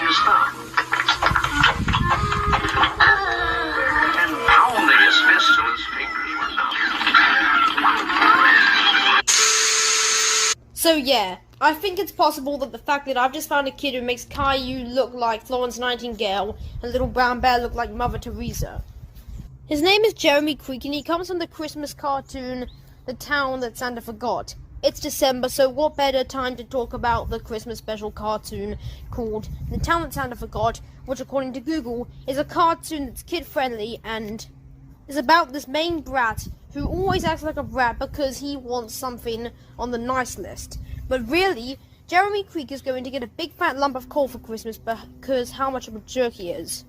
his thumb. And pounding his fist till his fingers were numb. So yeah, I think it's possible that the fact that I've just found a kid who makes Caillou look like Florence Nightingale and Little Brown Bear look like Mother Teresa. His name is Jeremy Creek and he comes from the Christmas cartoon, The Town That Santa Forgot. It's December, so what better time to talk about the Christmas special cartoon called The Town That Santa Forgot, which according to Google is a cartoon that's kid-friendly and is about this main brat who always acts like a brat because he wants something on the nice list. But really, Jeremy Creek is going to get a big fat lump of coal for Christmas because how much of a jerk he is.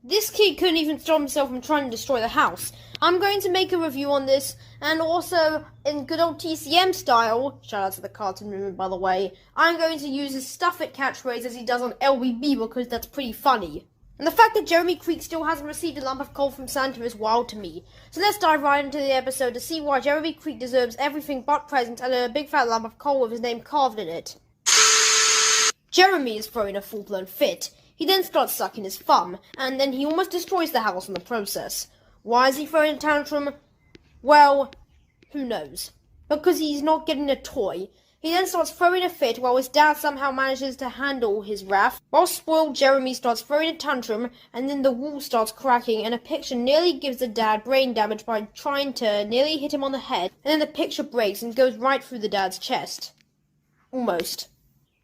This kid couldn't even stop himself from trying to destroy the house. I'm going to make a review on this, and also, in good old TCM style, shout out to the cartoon movement by the way, I'm going to use his stuff it catchphrase as he does on LBB because that's pretty funny. And the fact that Jeremy Creek still hasn't received a lump of coal from Santa is wild to me. So let's dive right into the episode to see why Jeremy Creek deserves everything but presents and a big fat lump of coal with his name carved in it. Jeremy is throwing a full-blown fit. He then starts sucking his thumb, and then he almost destroys the house in the process. Why is he throwing a tantrum? Well, who knows? Because he's not getting a toy. He then starts throwing a fit while his dad somehow manages to handle his wrath. While spoiled Jeremy starts throwing a tantrum, and then the wall starts cracking, and a picture nearly gives the dad brain damage by trying to nearly hit him on the head, and then the picture breaks and goes right through the dad's chest. Almost.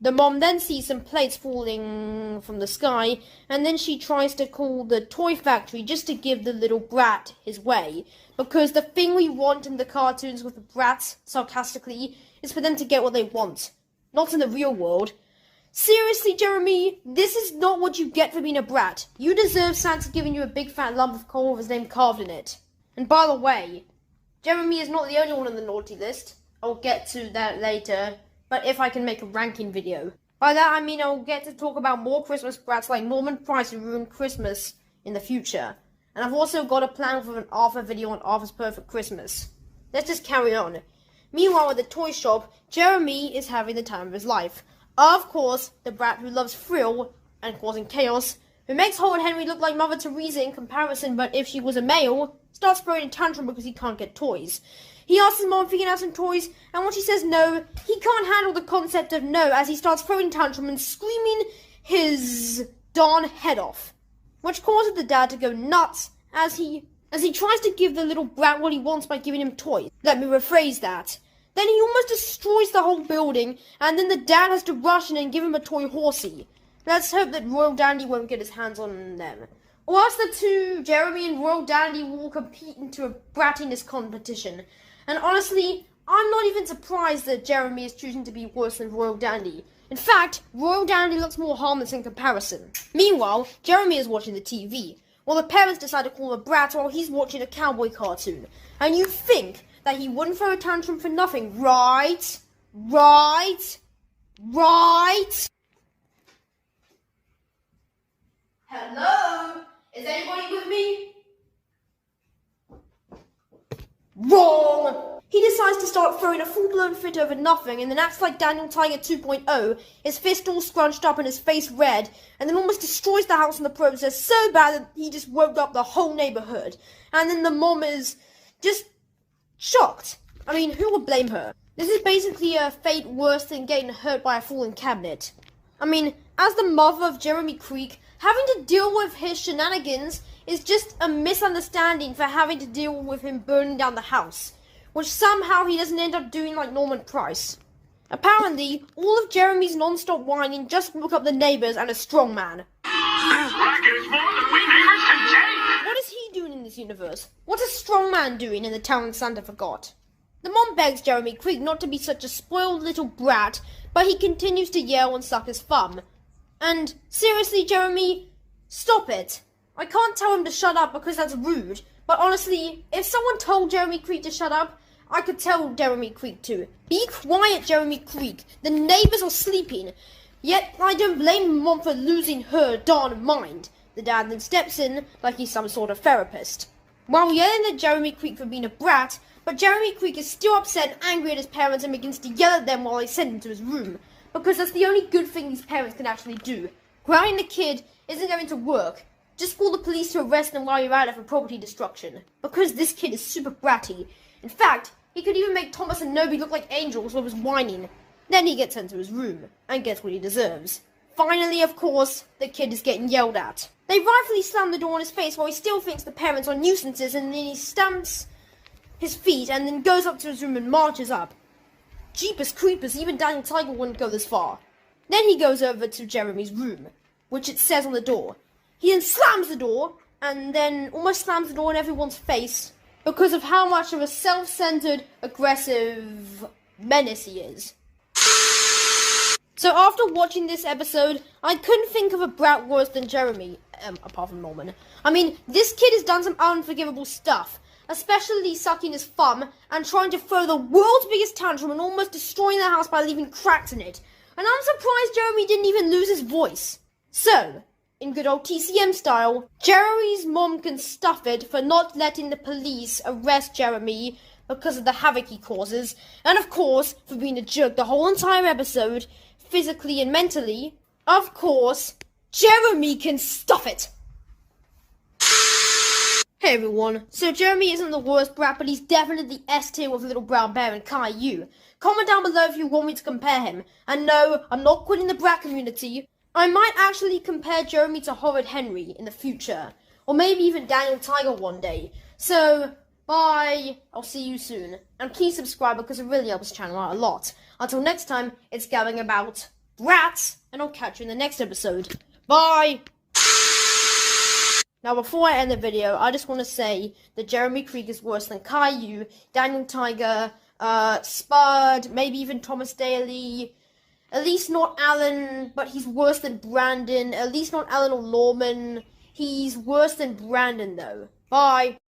The mom then sees some plates falling from the sky, and then she tries to call the toy factory just to give the little brat his way. Because the thing we want in the cartoons with the brats, sarcastically, is for them to get what they want. Not in the real world. Seriously, Jeremy, this is not what you get for being a brat. You deserve Santa giving you a big fat lump of coal with his name carved in it. And by the way, Jeremy is not the only one on the naughty list. I'll get to that later. But if I can make a ranking video. By that I mean I'll get to talk about more Christmas brats like Norman Price who ruined Christmas in the future. And I've also got a plan for an Arthur video on Arthur's Perfect Christmas. Let's just carry on. Meanwhile at the toy shop, Jeremy is having the time of his life. Of course, the brat who loves thrill and causing chaos, who makes Howard Henry look like Mother Teresa in comparison, but if she was a male, starts throwing a tantrum because he can't get toys. He asks his mom if he can have some toys, and when she says no, he can't handle the concept of no as he starts throwing tantrum and screaming his darn head off. Which causes the dad to go nuts as he tries to give the little brat what he wants by giving him toys. Let me rephrase that. Then he almost destroys the whole building, and then the dad has to rush in and give him a toy horsey. Let's hope that Royal Dandy won't get his hands on them. Or else the two, Jeremy and Royal Dandy, will compete into a brattiness competition. And honestly, I'm not even surprised that Jeremy is choosing to be worse than Royal Dandy. In fact, Royal Dandy looks more harmless in comparison. Meanwhile, Jeremy is watching the TV, while the parents decide to call him a brat while he's watching a cowboy cartoon. And you think that he wouldn't throw a tantrum for nothing, right? Right? Right? Hello? Is anybody with me? Wrong! He decides to start throwing a full-blown fit over nothing and then acts like Daniel Tiger 2.0, his fist all scrunched up and his face red, and then almost destroys the house in the process so bad that he just woke up the whole neighborhood. And then the mom is just shocked. I mean, who would blame her? This is basically a fate worse than getting hurt by a falling cabinet. I mean, as the mother of Jeremy Creek, having to deal with his shenanigans is just a misunderstanding for having to deal with him burning down the house, which somehow he doesn't end up doing like Norman Price. Apparently, all of Jeremy's non-stop whining just woke up the neighbors and a strong man. This racket is more than we neighbors can take! What is he doing in this universe? What is strong man doing in the town Santa forgot? The mom begs Jeremy Creek not to be such a spoiled little brat, but he continues to yell and suck his thumb. And seriously, Jeremy, stop it. I can't tell him to shut up because that's rude, but honestly, if someone told Jeremy Creek to shut up, I could tell Jeremy Creek to. Be quiet, Jeremy Creek. The neighbors are sleeping. Yet, I don't blame Mom for losing her darn mind. The dad then steps in like he's some sort of therapist. While yelling at Jeremy Creek for being a brat, but Jeremy Creek is still upset and angry at his parents and begins to yell at them while they send him to his room. Because that's the only good thing these parents can actually do. Grounding the kid isn't going to work. Just call the police to arrest him while you're at it for property destruction. Because this kid is super bratty. In fact, he could even make Thomas and Noby look like angels with his whining. Then he gets sent to his room, and gets what he deserves. Finally, of course, the kid is getting yelled at. They rightfully slam the door in his face while he still thinks the parents are nuisances, and then he stamps his feet and then goes up to his room and marches up. Jeepers creepers, even Daniel Tiger wouldn't go this far. Then he goes over to Jeremy's room, which it says on the door. He then slams the door, and then almost slams the door in everyone's face because of how much of a self-centered, aggressive menace he is. So after watching this episode, I couldn't think of a brat worse than Jeremy, apart from Norman. I mean, this kid has done some unforgivable stuff, especially sucking his thumb and trying to throw the world's biggest tantrum and almost destroying the house by leaving cracks in it. And I'm surprised Jeremy didn't even lose his voice. So, in good old TCM style, Jeremy's mom can stuff it for not letting the police arrest Jeremy because of the havoc he causes, and of course, for being a jerk the whole entire episode, physically and mentally. Of course, Jeremy can stuff it! Hey everyone, so Jeremy isn't the worst brat, but he's definitely S tier with Little Brown Bear and Caillou. Comment down below if you want me to compare him. And no, I'm not quitting the brat community. I might actually compare Jeremy to Horrid Henry in the future. Or maybe even Daniel Tiger one day. So, bye. I'll see you soon. And please subscribe because it really helps the channel out a lot. Until next time, it's gabbing about brats, and I'll catch you in the next episode. Bye! Now, before I end the video, I just want to say that Jeremy Krieg is worse than Caillou, Daniel Tiger, Spud, maybe even Thomas Daly. At least not Alan, but he's worse than Brandon. At least not Alan or Norman. He's worse than Brandon, though. Bye.